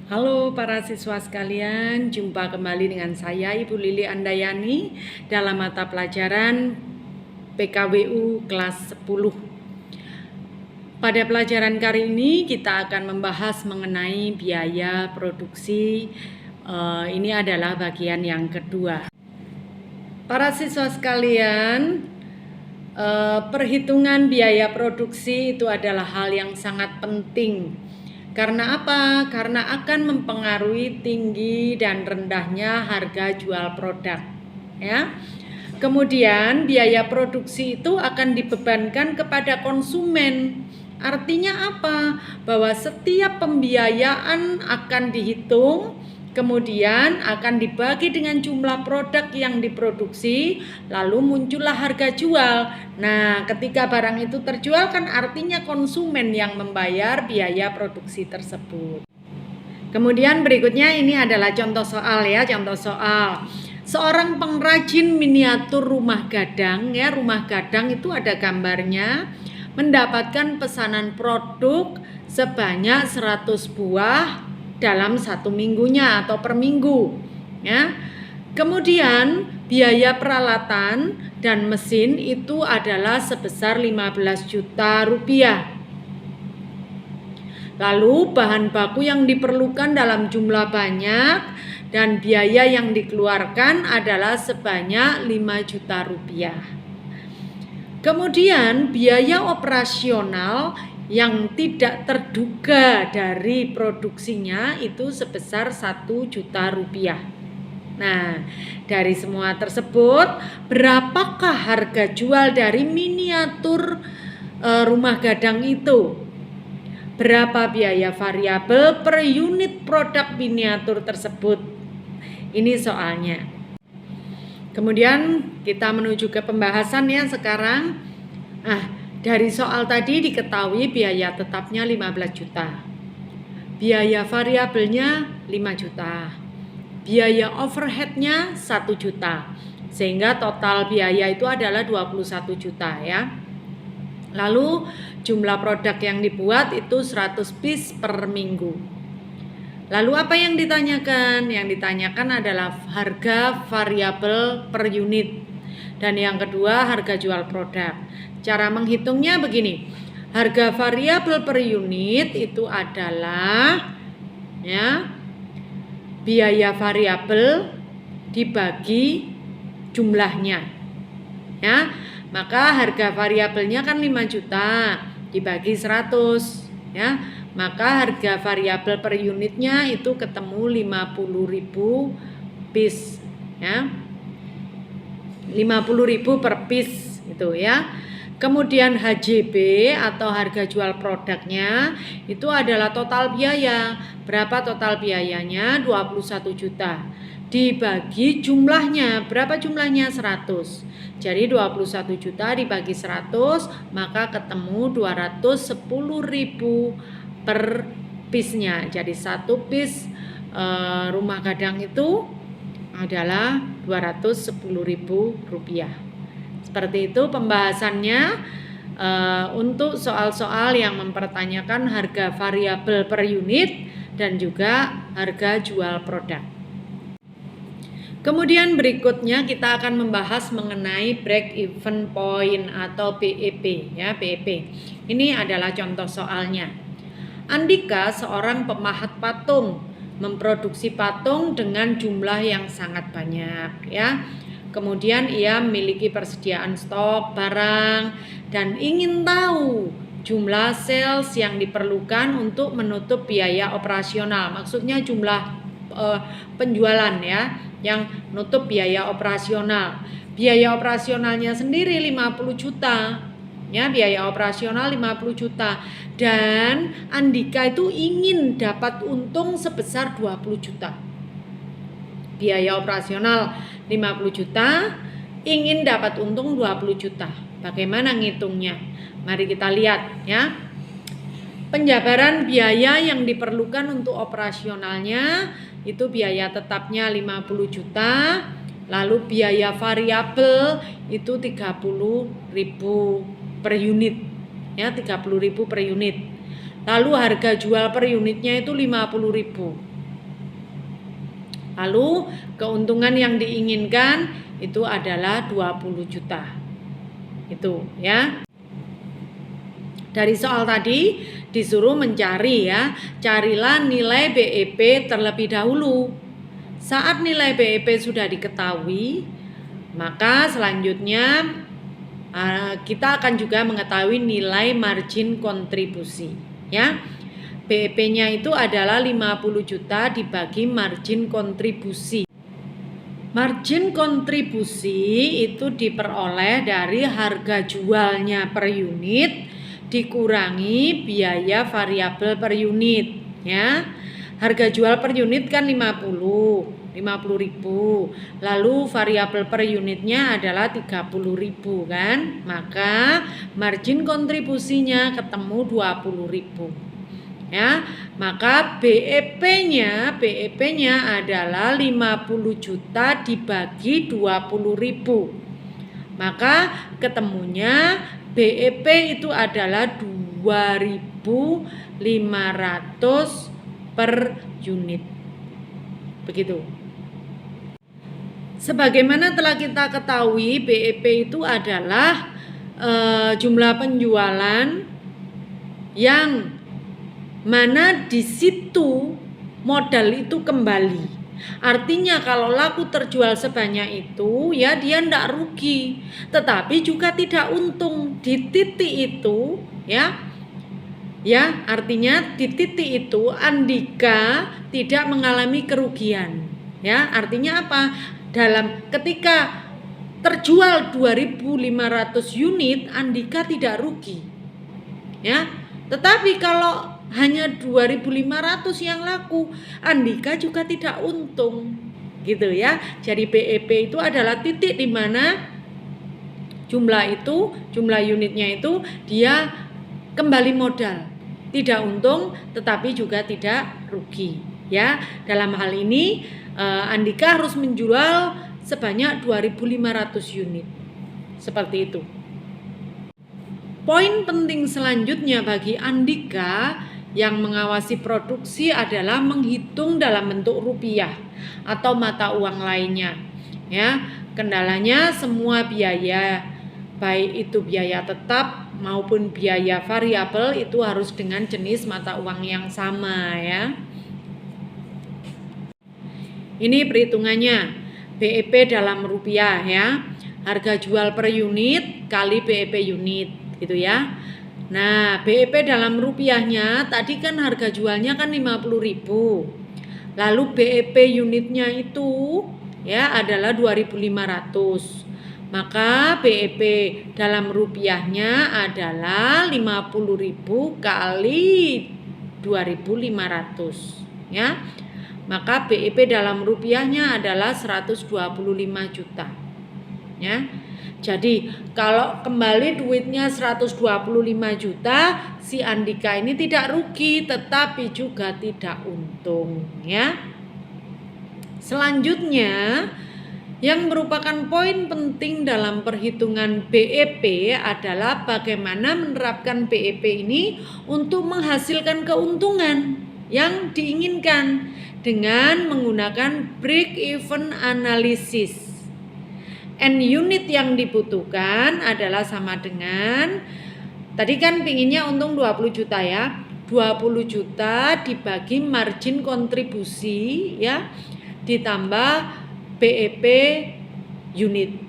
Halo para siswa sekalian, jumpa kembali dengan saya Ibu Lili Andayani dalam mata pelajaran PKWU kelas 10. Pada pelajaran kali ini kita akan membahas mengenai biaya produksi. Ini adalah bagian yang kedua. Para siswa sekalian, perhitungan biaya produksi itu adalah hal yang sangat penting. Karena apa? Karena akan mempengaruhi tinggi dan rendahnya harga jual produk, ya. Kemudian biaya produksi itu akan dibebankan kepada konsumen. Artinya apa? Bahwa setiap pembiayaan akan dihitung, kemudian akan dibagi dengan jumlah produk yang diproduksi, lalu muncullah harga jual. Nah, ketika barang itu terjual kan artinya konsumen yang membayar biaya produksi tersebut. Kemudian berikutnya ini adalah contoh soal ya, contoh soal. Seorang pengrajin miniatur rumah gadang ya, rumah gadang itu ada gambarnya, mendapatkan pesanan produk sebanyak 100 buah dalam satu minggunya atau per minggu ya. Kemudian biaya peralatan dan mesin itu adalah sebesar 15 juta rupiah. Lalu bahan baku yang diperlukan dalam jumlah banyak dan biaya yang dikeluarkan adalah sebanyak 5 juta rupiah. Kemudian biaya operasional yang tidak terduga dari produksinya itu sebesar 1 juta rupiah. Nah, dari semua tersebut, berapakah harga jual dari miniatur rumah gadang itu? Berapa biaya variabel per unit produk miniatur tersebut? Ini soalnya. Kemudian kita menuju ke pembahasan ya sekarang. Dari soal tadi diketahui biaya tetapnya 15 juta. Biaya variabelnya 5 juta. Biaya overheadnya 1 juta. Sehingga total biaya itu adalah 21 juta ya. Lalu jumlah produk yang dibuat itu 100 piece per minggu. Lalu apa yang ditanyakan? Yang ditanyakan adalah harga variabel per unit. Dan yang kedua harga jual produk. Cara menghitungnya begini. Harga variabel per unit itu adalah ya, biaya variabel dibagi jumlahnya. Ya. Maka harga variabelnya kan 5 juta dibagi 100 ya. Maka harga variabel per unitnya itu ketemu 50.000 piece ya. 50.000 per piece itu ya. Kemudian HJB atau harga jual produknya itu adalah total biaya. Berapa total biayanya? 21 juta. Dibagi jumlahnya, berapa jumlahnya? 100. Jadi 21 juta dibagi 100, maka ketemu 210.000 per piece-nya. Jadi satu piece rumah gadang itu adalah 210.000 rupiah. Seperti itu pembahasannya untuk soal-soal yang mempertanyakan harga variabel per unit dan juga harga jual produk. Kemudian berikutnya kita akan membahas mengenai break even point atau BEP ya, BEP. Ini adalah contoh soalnya. Andika seorang pemahat patung memproduksi patung dengan jumlah yang sangat banyak ya. Kemudian ia memiliki persediaan stok barang dan ingin tahu jumlah sales yang diperlukan untuk menutup biaya operasional. Maksudnya jumlah penjualan ya, yang nutup biaya operasional. Biaya operasionalnya sendiri 50 juta. Ya, biaya operasional 50 juta. Dan Andika itu ingin dapat untung sebesar 20 juta. Biaya operasional 50 juta, ingin dapat untung 20 juta. Bagaimana ngitungnya? Mari kita lihat ya. Penjabaran biaya yang diperlukan untuk operasionalnya itu biaya tetapnya 50 juta, lalu biaya variabel itu 30.000 per unit. Ya, 30.000 per unit. Lalu harga jual per unitnya itu 50.000. Lalu keuntungan yang diinginkan itu adalah 20 juta. Itu ya. Dari soal tadi disuruh mencari ya, carilah nilai BEP terlebih dahulu. Saat nilai BEP sudah diketahui, maka selanjutnya kita akan juga mengetahui nilai margin kontribusi ya. BEP-nya itu adalah 50 juta dibagi margin kontribusi. Margin kontribusi itu diperoleh dari harga jualnya per unit dikurangi biaya variabel per unit ya. Harga jual per unit kan 50.000, lalu variabel per unitnya adalah 30.000 kan, maka margin kontribusinya ketemu 20.000 ya. Maka BEP-nya adalah 50 juta dibagi 20.000, maka ketemunya BEP itu adalah 2.500 per unit. Begitu. Sebagaimana telah kita ketahui, BEP itu adalah jumlah penjualan yang mana di situ modal itu kembali. Artinya kalau laku terjual sebanyak itu ya dia tidak rugi, tetapi juga tidak untung di titik itu ya. Ya, artinya di titik itu Andika tidak mengalami kerugian. Ya, artinya apa? Ketika terjual 2.500 unit, Andika tidak rugi. Ya. Tetapi kalau hanya 2.500 yang laku, Andika juga tidak untung. Gitu ya. Jadi BEP itu adalah titik di mana jumlah unitnya itu dia kembali modal. Tidak untung tetapi juga tidak rugi ya. Dalam hal ini Andika harus menjual sebanyak 2.500 unit. Seperti itu. Poin penting selanjutnya bagi Andika yang mengawasi produksi adalah menghitung dalam bentuk rupiah atau mata uang lainnya. Ya, kendalanya semua biaya, baik itu biaya tetap maupun biaya variabel itu harus dengan jenis mata uang yang sama ya. Ini perhitungannya, BEP dalam rupiah ya. Harga jual per unit kali BEP unit gitu ya. Nah, BEP dalam rupiahnya tadi kan harga jualnya kan 50.000. Lalu BEP unitnya itu ya adalah 2.500. Maka BEP dalam rupiahnya adalah 50.000 kali 2.500 ya. Maka BEP dalam rupiahnya adalah 125 juta. Ya. Jadi kalau kembali duitnya 125 juta, si Andika ini tidak rugi tetapi juga tidak untung ya. Selanjutnya yang merupakan poin penting dalam perhitungan BEP adalah bagaimana menerapkan BEP ini untuk menghasilkan keuntungan yang diinginkan dengan menggunakan break-even analysis. N unit yang dibutuhkan adalah sama dengan, tadi kan pinginnya untung 20 juta ya, 20 juta dibagi margin kontribusi ya, ditambah BEP unit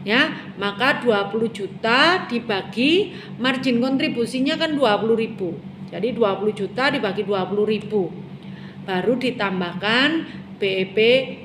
ya, maka 20 juta dibagi margin kontribusinya kan 20.000. Jadi 20 juta dibagi 20.000 baru ditambahkan BEP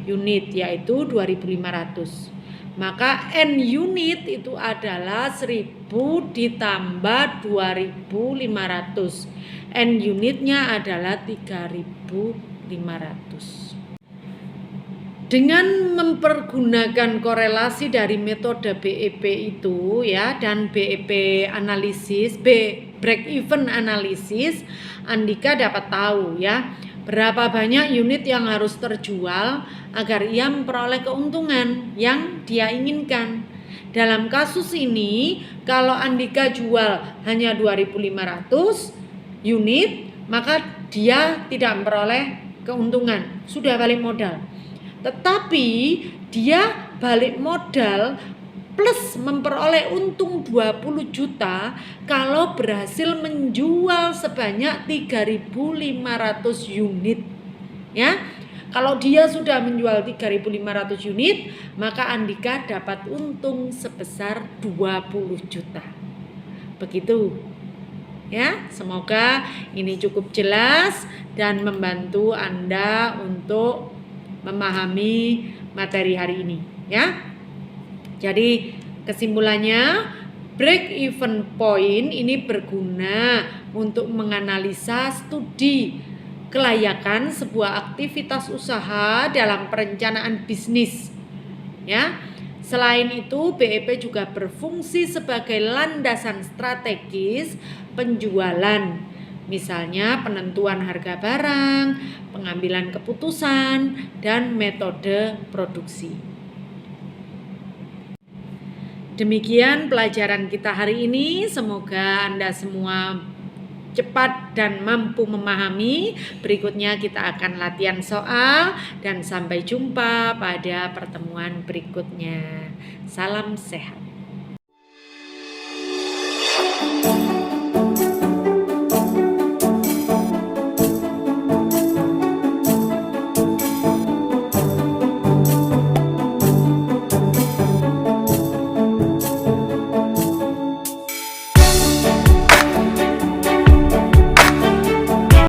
unit yaitu 2.500. Maka N unit itu adalah 1.000 ditambah 2.500. N unitnya adalah 3.500. Dengan mempergunakan korelasi dari metode BEP itu ya dan BEP analisis, break even analisis, Andika dapat tahu ya berapa banyak unit yang harus terjual agar ia memperoleh keuntungan yang dia inginkan. Dalam kasus ini, kalau Andika jual hanya 2.500 unit, maka dia tidak memperoleh keuntungan, sudah balik modal. tetapi dia balik modal plus memperoleh untung 20 juta kalau berhasil menjual sebanyak 3.500 unit. Ya. Kalau dia sudah menjual 3.500 unit, maka Andika dapat untung sebesar 20 juta. Begitu. Ya, semoga ini cukup jelas dan membantu Anda untuk memahami materi hari ini, ya. Jadi kesimpulannya, break even point ini berguna untuk menganalisa studi kelayakan sebuah aktivitas usaha dalam perencanaan bisnis. Ya. Selain itu, BEP juga berfungsi sebagai landasan strategis penjualan. Misalnya penentuan harga barang, pengambilan keputusan, dan metode produksi. Demikian pelajaran kita hari ini. Semoga Anda semua cepat dan mampu memahami. Berikutnya kita akan latihan soal dan sampai jumpa pada pertemuan berikutnya. Salam sehat.